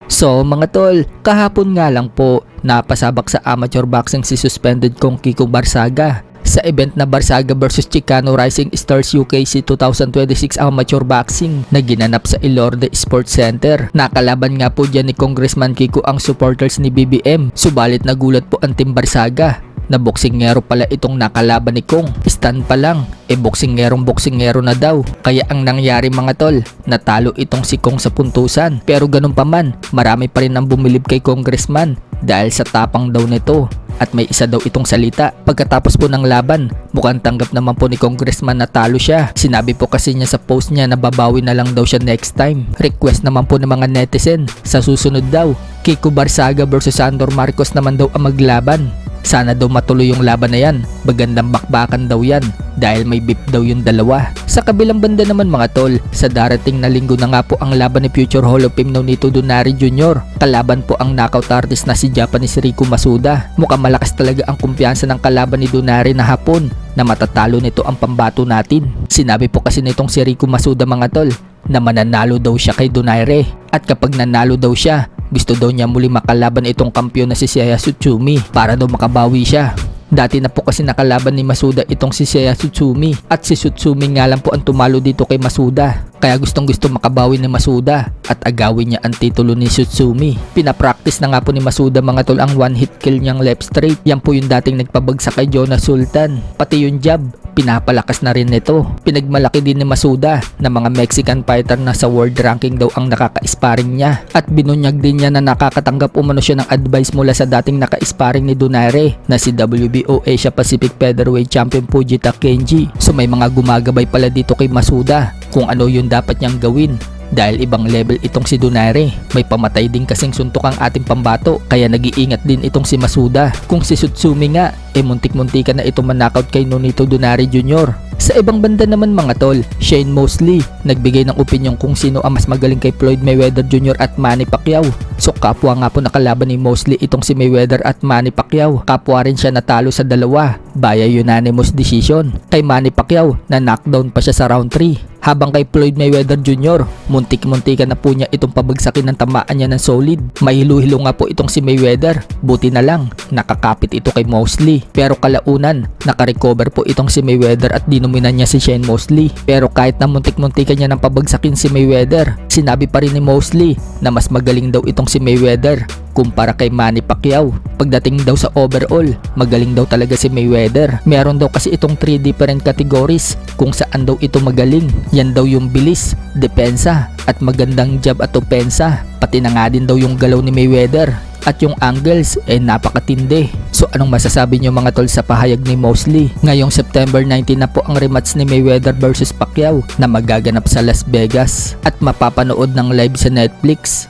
So mga tol, kahapon nga lang po napasabak sa amateur boxing si suspended kong Kiko Barsaga sa event na Barsaga vs Chicano Rising Stars UKC 2026 Amateur Boxing na ginanap sa Ilorde Sports Center. Nakalaban nga po dyan ni Congressman Kiko ang supporters ni BBM, subalit nagulat po ang Team Barsaga na boksingero pala itong nakalaban ni Kong. Stand pa lang, boksingero na daw. Kaya ang nangyari mga tol, natalo itong si Kong sa puntusan. Pero ganun pa man, marami pa rin ang bumilib kay Congressman dahil sa tapang daw nito. At may isa daw itong salita. Pagkatapos po ng laban, mukhang tanggap naman po ni Congressman na talo siya. Sinabi po kasi niya sa post niya na babawi na lang daw siya next time. Request naman po ng mga netizen, sa susunod daw, Kiko Barsaga vs Sandor Marcos naman daw ang maglaban. Sana daw matuloy yung laban na yan, magandang bakbakan daw yan dahil may beef daw yung dalawa. Sa kabilang banda naman mga tol, sa darating na linggo na nga po ang laban ni Future Hall of Fame Nonito Donaire Jr. Kalaban po ang knockout artist na si Japanese Rico Masuda. Mukhang malakas talaga ang kumpiyansa ng kalaban ni Donaire na hapon na matatalo nito ang pambato natin. Sinabi po kasi nitong si Rico Masuda mga tol na mananalo daw siya kay Donaire at kapag nanalo daw siya, gusto daw niya muli makalaban itong kampiyon na si Seiya Tsutsumi para daw makabawi siya. Dati na po kasi nakalaban ni Masuda itong si Seiya Tsutsumi at si Tsutsumi nga lang po ang tumalo dito kay Masuda. Kaya gustong gusto makabawi ni Masuda at agawin niya ang titulo ni Tsutsumi. Pinapractice na nga po ni Masuda mga tol ang one hit kill niyang left straight. Yan po yung dating nagpabagsak kay Jonas Sultan. Pati yung jab, pinapalakas na rin nito. Pinagmalaki din ni Masuda na mga Mexican fighter na sa world ranking daw ang nakaka-sparring niya. At binunyag din niya na nakakatanggap umano siya ng advice mula sa dating naka-sparring ni Donaire na si WBO Asia Pacific Featherweight Champion Fujita Kenji. So may mga gumagabay pala dito kay Masuda kung ano yung dapat niyang gawin. Dahil ibang level itong si Donaire. May pamatay din kasing suntok ang ating pambato. Kaya nag-iingat din itong si Masuda. Kung si Tsutsumi nga, muntik-muntikan na itong manakaut kay Nonito Donaire Jr. Sa ibang banda naman mga tol, Shane Mosley nagbigay ng opinyon kung sino ang mas magaling kay Floyd Mayweather Jr. at Manny Pacquiao. So kapwa nga po nakalaban ni Mosley itong si Mayweather at Manny Pacquiao. Kapwa rin siya natalo sa dalawa via unanimous decision. Kay Manny Pacquiao na knockdown pa siya sa round 3. Habang kay Floyd Mayweather Jr., muntik-muntikan na po niya itong pabagsakin ng tamaan niya ng solid. May hilo-hilo nga po itong si Mayweather. Buti na lang, nakakapit ito kay Mosley. Pero kalaunan, nakarecover po itong si Mayweather at dinominan niya si Shane Mosley. Pero kahit na muntik-muntikan niya ng pabagsakin si Mayweather, sinabi pa rin ni Mosley na mas magaling daw itong si Mayweather kumpara kay Manny Pacquiao. Pagdating daw sa overall, magaling daw talaga si Mayweather. Meron daw kasi itong 3 different categories kung saan daw ito magaling. Yan daw yung bilis, depensa, at magandang jab at opensa. Pati na nga din daw yung galaw ni Mayweather. At yung angles napakatindi. So anong masasabi nyo mga tol sa pahayag ni Mosley? Ngayong September 19 na po ang rematch ni Mayweather vs Pacquiao na magaganap sa Las Vegas at mapapanood ng live sa Netflix.